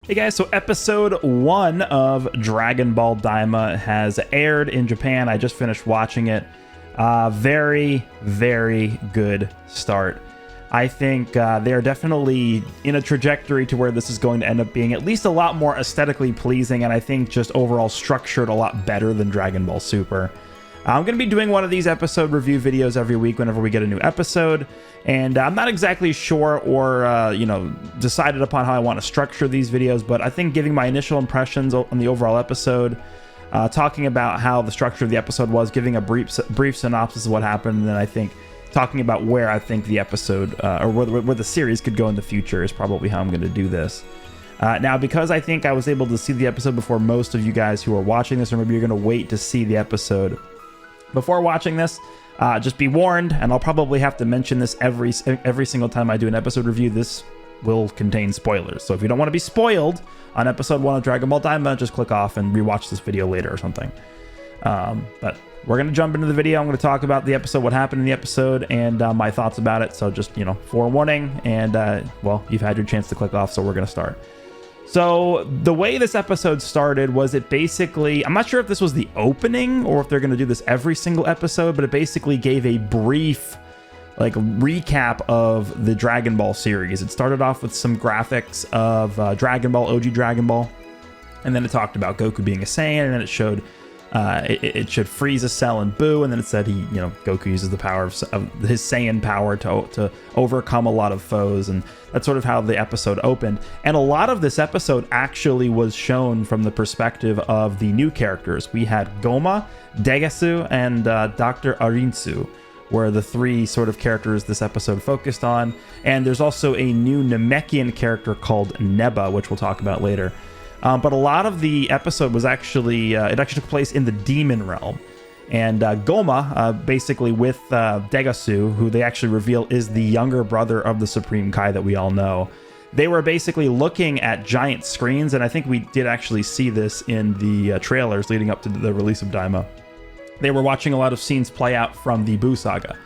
Hey guys, so episode 1 of Dragon Ball Daima has aired in Japan. I just finished watching it. Very, very good start. I think they're definitely in a trajectory to where this is going to end up being at least a lot more aesthetically pleasing, and I think just overall structured a lot better than Dragon Ball Super. I'm going to be doing one of these episode review videos every week whenever we get a new episode, and I'm not exactly sure or, decided upon how I want to structure these videos, but I think giving my initial impressions on the overall episode, talking about how the structure of the episode was, giving a brief synopsis of what happened, and then I think talking about where I think the episode, or where the series could go in the future is probably how I'm going to do this. Now, because I think I was able to see the episode before most of you guys who are watching this, or maybe you're going to wait to see the episode before watching this, just be warned, and I'll probably have to mention this every single time I do an episode review. This will contain spoilers, so if you don't want to be spoiled on episode 1 of Dragon Ball Daima, just click off and rewatch this video later or something. But we're going to jump into the video. I'm going to talk about the episode, what happened in the episode, and my thoughts about it. So just, forewarning, and, well, you've had your chance to click off, so we're going to start. So the way this episode started was it basically, I'm not sure if this was the opening or if they're going to do this every single episode, but it basically gave a brief recap of the Dragon Ball series. It started off with some graphics of Dragon Ball, OG Dragon Ball, and then it talked about Goku being a Saiyan, and then it showed it should Frieza, Cell, and Buu, and then it said Goku uses the power of his Saiyan power to overcome a lot of foes, and that's sort of how the episode opened. And a lot of this episode actually was shown from the perspective of the new characters. We had Goma, Degasu, and Dr. Arinsu were the three sort of characters this episode focused on, and there's also a new Namekian character called Neba, which we'll talk about later. But a lot of the episode was actually, it actually took place in the Demon Realm. And Goma, basically with Degasu, who they actually reveal is the younger brother of the Supreme Kai that we all know, they were basically looking at giant screens, and I think we did actually see this in the trailers leading up to the release of Daima. They were watching a lot of scenes play out from the Buu saga.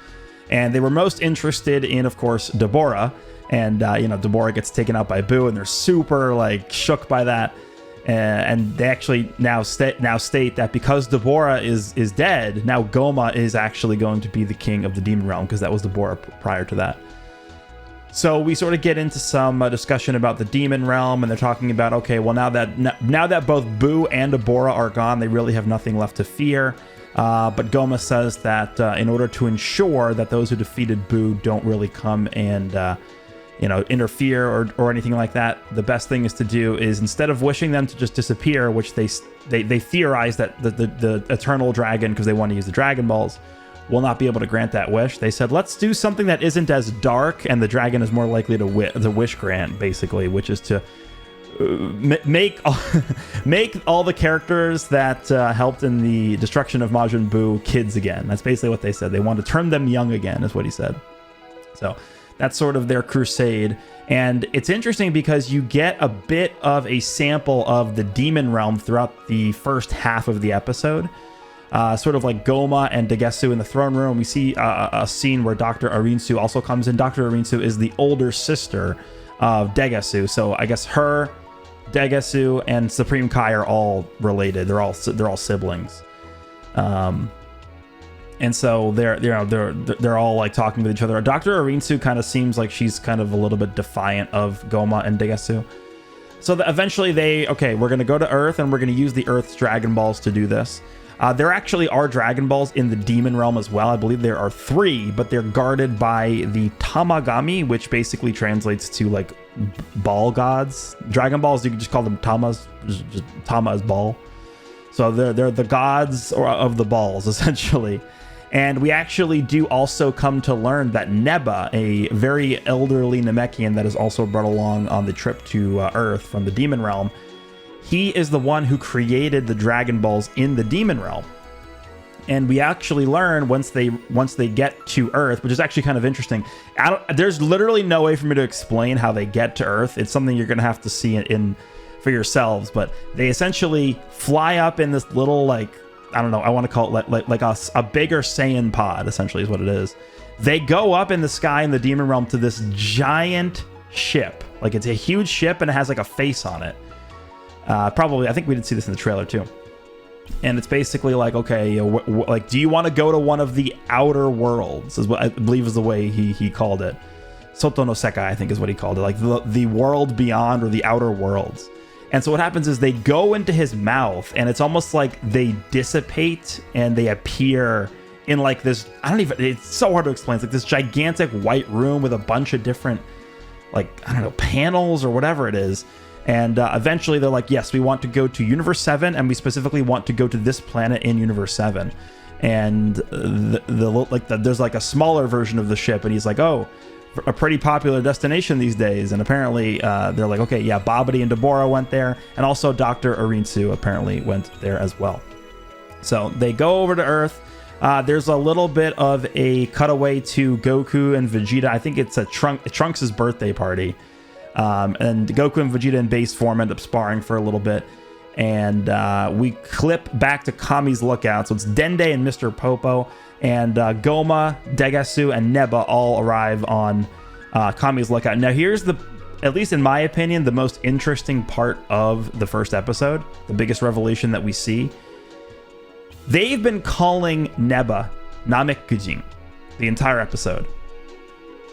And they were most interested in, of course, Deborah. And, Deborah gets taken out by Buu, and they're super, shook by that. And they actually now state that because Deborah is dead, now Goma is actually going to be the king of the Demon Realm, because that was Deborah prior to that. So we sort of get into some discussion about the Demon Realm, and they're talking about, okay, well, now that both Buu and Deborah are gone, they really have nothing left to fear. But Goma says that in order to ensure that those who defeated Buu don't really come and interfere or anything like that, the best thing is to do is, instead of wishing them to just disappear, which they theorize that the eternal dragon, because they want to use the Dragon Balls, will not be able to grant that wish. They said, let's do something that isn't as dark, and the dragon is more likely to wish grant, basically, which is to make all the characters that helped in the destruction of Majin Buu kids again. That's basically what they said. They want to turn them young again, is what he said. So that's sort of their crusade. And it's interesting because you get a bit of a sample of the Demon Realm throughout the first half of the episode. Sort of like Goma and Degasu in the throne room. We see a scene where Dr. Arinsu also comes in. Dr. Arinsu is the older sister of Degasu. So I guess her, Degasu, and Supreme Kai are all related. They're all siblings. And so they're all talking with each other. Dr. Arinsu kind of seems like she's kind of a little bit defiant of Goma and Degasu. So eventually we're going to go to Earth, and we're going to use the Earth's Dragon Balls to do this. There actually are Dragon Balls in the Demon Realm as well. I believe there are 3, but they're guarded by the Tamagami, which basically translates to ball gods. Dragon Balls, you can just call them Tamas. Just Tama is ball. So they're the gods of the balls, essentially. And we actually do also come to learn that Neba, a very elderly Namekian that is also brought along on the trip to Earth from the Demon Realm, he is the one who created the Dragon Balls in the Demon Realm. And we actually learn once they get to Earth, which is actually kind of interesting. There's literally no way for me to explain how they get to Earth. It's something you're going to have to see for yourselves. But they essentially fly up in this little, I don't know, I want to call it like a bigger Saiyan pod, essentially, is what it is. They go up in the sky in the Demon Realm to this giant ship. Like, it's a huge ship and it has like a face on it. Probably, I think we did see this in the trailer too. And it's basically like, okay, like, do you want to go to one of the outer worlds? Is what I believe is the way he called it. Soto no Sekai, I think is what he called it. Like the world beyond, or the outer worlds. And so what happens is they go into his mouth, and it's almost like they dissipate and they appear in like this, it's so hard to explain. It's like this gigantic white room with a bunch of different, like, I don't know, panels or whatever it is. And eventually they're like, yes, we want to go to Universe 7, and we specifically want to go to this planet in Universe 7. And there's like a smaller version of the ship, and he's like, oh, a pretty popular destination these days. And apparently they're like, okay, yeah, Babidi and Deborah went there, and also Dr. Arinsu apparently went there as well. So they go over to Earth. There's a little bit of a cutaway to Goku and Vegeta. I think it's Trunks' birthday party. And Goku and Vegeta in base form end up sparring for a little bit. And we clip back to Kami's lookout. So it's Dende and Mr. Popo. And Goma, Degasu, and Neba all arrive on Kami's lookout. Now here's at least in my opinion, the most interesting part of the first episode. The biggest revelation that we see. They've been calling Neba Namekushin the entire episode.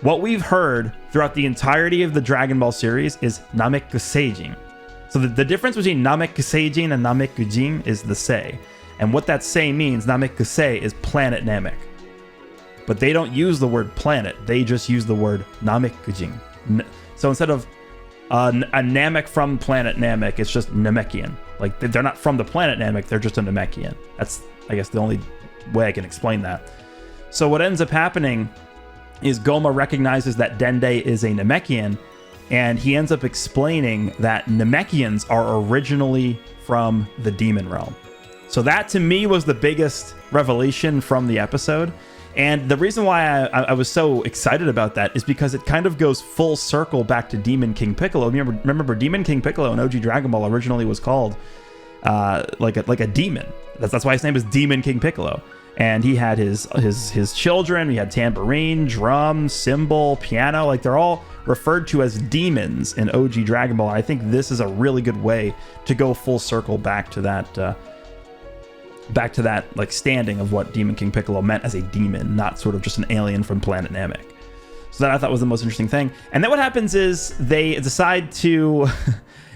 What we've heard throughout the entirety of the Dragon Ball series is Namekuseijin. So the difference between Namekuseijin and Namekujin is the sei. And what that sei means, Namekusei, is planet Namek. But they don't use the word planet, they just use the word Namekujin. So instead of a Namek from planet Namek, it's just Namekian. Like, they're not from the planet Namek, they're just a Namekian. That's, I guess, the only way I can explain that. So what ends up happening is Goma recognizes that Dende is a Namekian, and he ends up explaining that Namekians are originally from the demon realm. So that, to me, was the biggest revelation from the episode. And the reason why I was so excited about that is because it kind of goes full circle back to Demon King Piccolo. Remember Demon King Piccolo in OG Dragon Ball originally was called like a demon. That's why his name is Demon King Piccolo. And he had his children. He had tambourine, drum, cymbal, piano. Like, they're all referred to as demons in OG Dragon Ball. And I think this is a really good way to go full circle back to that like standing of what Demon King Piccolo meant as a demon, not sort of just an alien from planet Namek. So that I thought was the most interesting thing. And then what happens is they decide to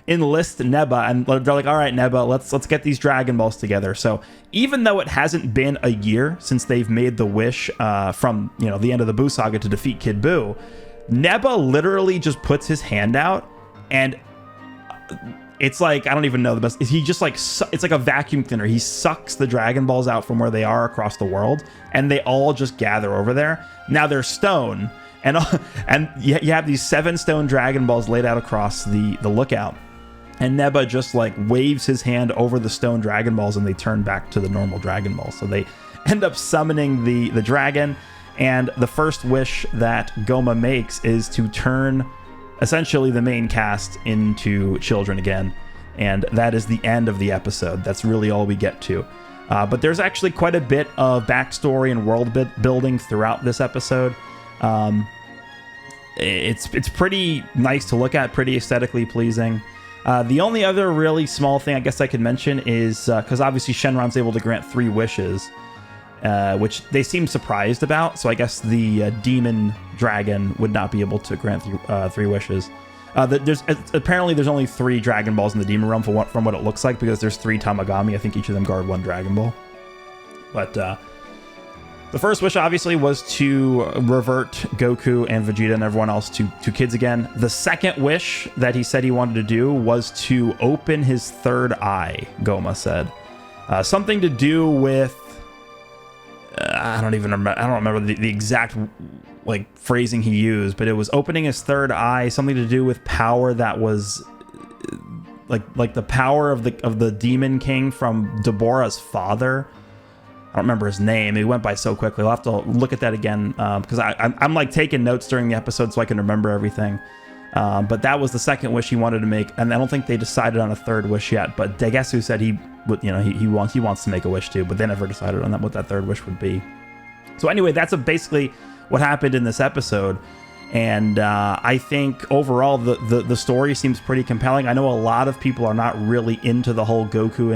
enlist Neba, and they're like, all right, Neba, let's get these Dragon Balls together. So even though it hasn't been a year since they've made the wish from the end of the Buu saga to defeat Kid Buu, Neba literally just puts his hand out, and it's like, I don't even know the best. He just like, it's like a vacuum cleaner. He sucks the Dragon Balls out from where they are across the world, and they all just gather over there. Now they're stone, and you have these 7 stone Dragon Balls laid out across the lookout. And Neba just like waves his hand over the stone Dragon Balls, and they turn back to the normal Dragon Balls. So they end up summoning the dragon, and the first wish that Goma makes is to turn essentially the main cast into children again. And that is the end of the episode. That's really all we get to. But there's actually quite a bit of backstory and world building throughout this episode. It's pretty nice to look at, pretty aesthetically pleasing. The only other really small thing I guess I could mention is because obviously Shenron's able to grant 3 wishes, which they seem surprised about. So I guess the demon dragon would not be able to grant 3 wishes. Apparently there's only 3 Dragon Balls in the demon realm from what it looks like, because there's 3 Tamagami. I think each of them guard 1 Dragon Ball. But the first wish obviously was to revert Goku and Vegeta and everyone else to kids again. The second wish that he said he wanted to do was to open his third eye, Goma said. Something to do with I don't remember the exact like phrasing he used, but it was opening his third eye, something to do with power that was like the power of the Demon King from Deborah's father. I don't remember his name. It went by so quickly. I'll have to look at that again because I'm like taking notes during the episode so I can remember everything. But that was the second wish he wanted to make, and I don't think they decided on a third wish yet. But Degasu said he wants to make a wish too, but they never decided on what that third wish would be. So anyway, that's basically what happened in this episode. And I think overall the story seems pretty compelling. I know a lot of people are not really into the whole Goku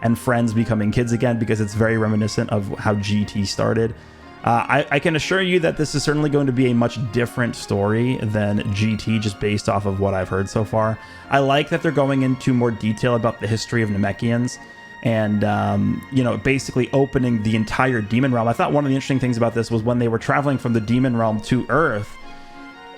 and friends becoming kids again, because it's very reminiscent of how GT started. I can assure you that this is certainly going to be a much different story than GT, just based off of what I've heard so far. I like that they're going into more detail about the history of Namekians and, you know, basically opening the entire Demon Realm. I thought one of the interesting things about this was when they were traveling from the Demon Realm to Earth,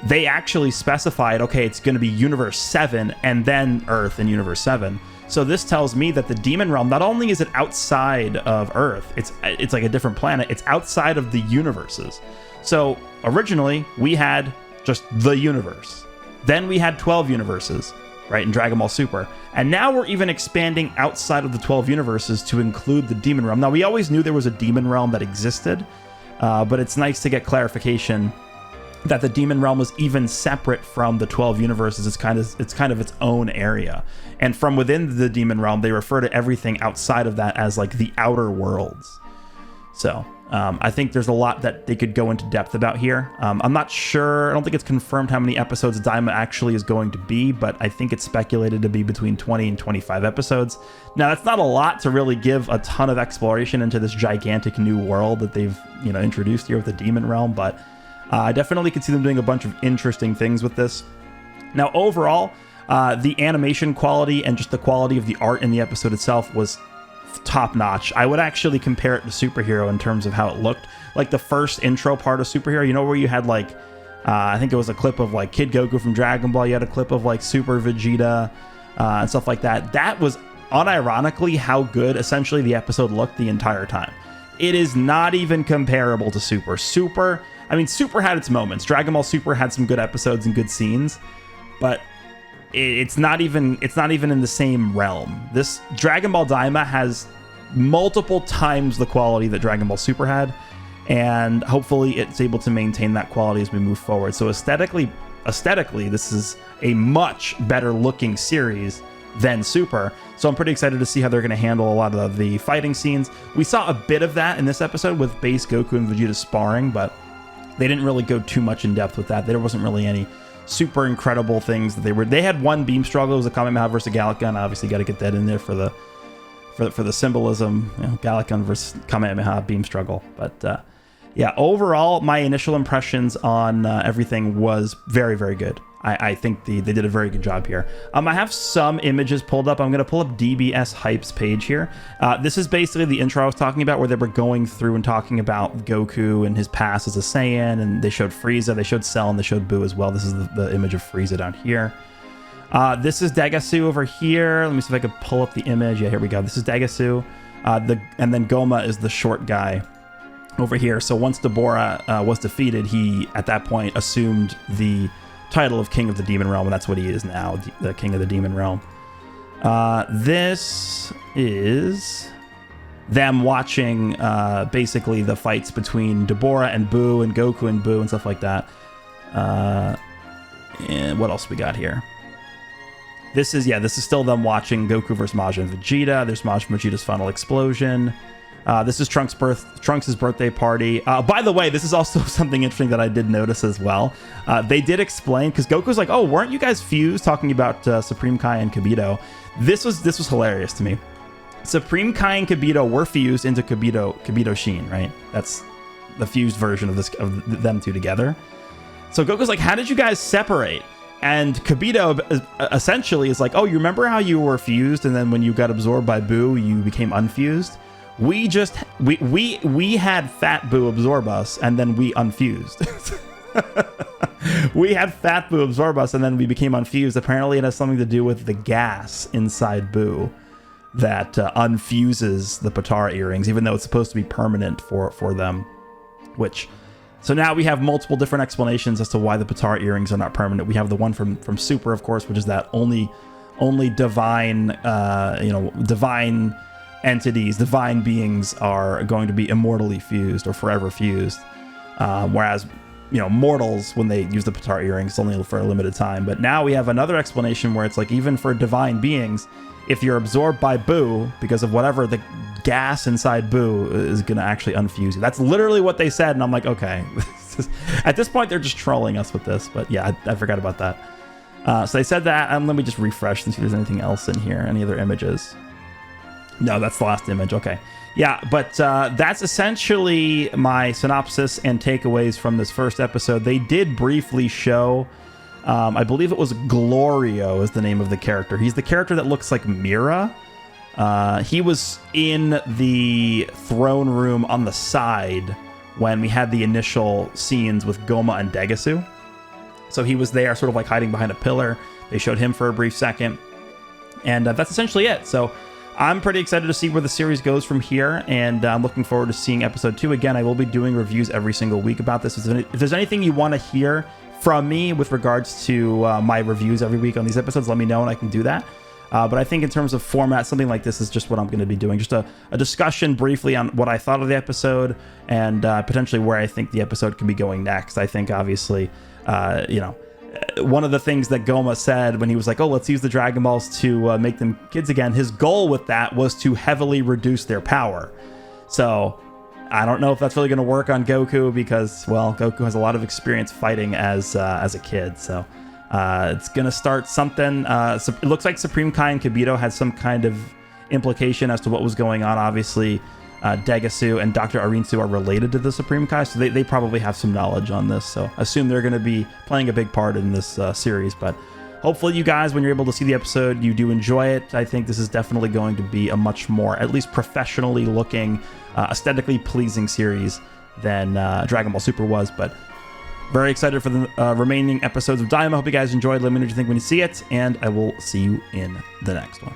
they actually specified, okay, it's going to be Universe 7 and then Earth in Universe 7. So this tells me that the Demon Realm, not only is it outside of Earth, it's like a different planet, it's outside of the universes. So originally we had just the universe. Then we had 12 universes, right, in Dragon Ball Super. And now we're even expanding outside of the 12 universes to include the Demon Realm. Now, we always knew there was a Demon Realm that existed, but it's nice to get clarification that the Demon Realm was even separate from the 12 universes. It's kind of its own area. And from within the Demon Realm, they refer to everything outside of that as like the outer worlds. So I think there's a lot that they could go into depth about here. I'm not sure. I don't think it's confirmed how many episodes Daima actually is going to be, but I think it's speculated to be between 20 and 25 episodes. Now, that's not a lot to really give a ton of exploration into this gigantic new world that they've, you know, introduced here with the Demon Realm, but I definitely could see them doing a bunch of interesting things with this. Now, overall, the animation quality and just the quality of the art in the episode itself was top-notch. I would actually compare it to Superhero in terms of how it looked. Like the first intro part of Superhero, you know, where you had like, I think it was a clip of like Kid Goku from Dragon Ball. You had a clip of like Super Vegeta and stuff like that. That was unironically how good essentially the episode looked the entire time. It is not even comparable to Super. Super had its moments. Dragon Ball Super had some good episodes and good scenes, but it's not even in the same realm. This Dragon Ball Daima has multiple times the quality that Dragon Ball Super had, and hopefully it's able to maintain that quality as we move forward. So aesthetically, this is a much better looking series than Super. So I'm pretty excited to see how they're going to handle a lot of the fighting scenes. We saw a bit of that in this episode with base Goku and Vegeta sparring, but they didn't really go too much in depth with that. There wasn't really any super incredible things that they had one beam struggle. It was a Kamehameha versus Galacon. Obviously got to get that in there for the symbolism, you know, Galacon versus Kamehameha beam struggle. But yeah, overall my initial impressions on everything was very, very good. I think they did a very good job here. I have some images pulled up. I'm going to pull up DBS Hype's page here. This is basically the intro I was talking about, where they were going through and talking about Goku and his past as a Saiyan, and they showed Frieza, they showed Cell, and they showed Buu as well. This is the image of Frieza down here. This is Degasu over here. Let me see if I can pull up the image. Yeah, here we go. This is Degasu. And then Goma is the short guy over here. So once Deborah was defeated, he, at that point, assumed the title of King of the Demon Realm, and that's what he is now, the King of the Demon Realm. This is them watching basically the fights between Deborah and Buu and Goku and Buu and stuff like that. And what else we got here? This is still them watching Goku versus Majin and Vegeta. There's Majin Vegeta's final explosion. This is Trunks' birthday party. By the way, this is also something interesting that I did notice as well. They did explain, because Goku's like, "Oh, weren't you guys fused?" Talking about Supreme Kai and Kibito. This was hilarious to me. Supreme Kai and Kibito were fused into Kibito Shin, right? That's the fused version of them two together. So Goku's like, "How did you guys separate?" And Kibito essentially is like, "Oh, you remember how you were fused, and then when you got absorbed by Buu, you became unfused? We had Fat Buu absorb us, and then we unfused." We had Fat Buu absorb us, and then we became unfused. Apparently it has something to do with the gas inside Buu that unfuses the Potara earrings, even though it's supposed to be permanent for them. So now we have multiple different explanations as to why the Potara earrings are not permanent. We have the one from Super, of course, which is that only divine, divine entities, divine beings are going to be immortally fused or forever fused, whereas mortals, when they use the Potara earrings, it's only for a limited time. But now we have another explanation where it's like, even for divine beings, if you're absorbed by Buu, because of whatever, the gas inside Buu is going to actually unfuse you. That's literally what they said, and I'm like, okay, At this point, they're just trolling us with this. But yeah, I forgot about that. So they said that. Let me just refresh and see if there's anything else in here. Any other images? No, that's the last image. Okay. Yeah, but that's essentially my synopsis and takeaways from this first episode. They did briefly show, I believe it was Glorio is the name of the character. He's the character that looks like Mira. He was in the throne room on the side when we had the initial scenes with Goma and Degasu. So he was there sort of like hiding behind a pillar. They showed him for a brief second. And that's essentially it. So I'm pretty excited to see where the series goes from here, and I'm looking forward to seeing episode 2. Again, I will be doing reviews every single week about this. If there's anything you want to hear from me with regards to my reviews every week on these episodes, let me know and I can do that. But I think in terms of format, something like this is just what I'm going to be doing. Just a discussion briefly on what I thought of the episode and potentially where I think the episode can be going next. I think, obviously, one of the things that Goma said when he was like, oh, let's use the Dragon Balls to make them kids again, his goal with that was to heavily reduce their power. So I don't know if that's really going to work on Goku because, well, Goku has a lot of experience fighting as a kid. So it's going to start something. It looks like Supreme Kai and Kibito had some kind of implication as to what was going on. Obviously, Degasu and Dr. Arinsu are related to the Supreme Kai, so they probably have some knowledge on this. So assume they're going to be playing a big part in this series. But hopefully you guys, when you're able to see the episode, you do enjoy it. I think this is definitely going to be a much more, at least professionally looking, aesthetically pleasing series than Dragon Ball Super was. But very excited for the remaining episodes of Daima. Hope you guys enjoyed. Let me know what you think when you see it, and I will see you in the next one.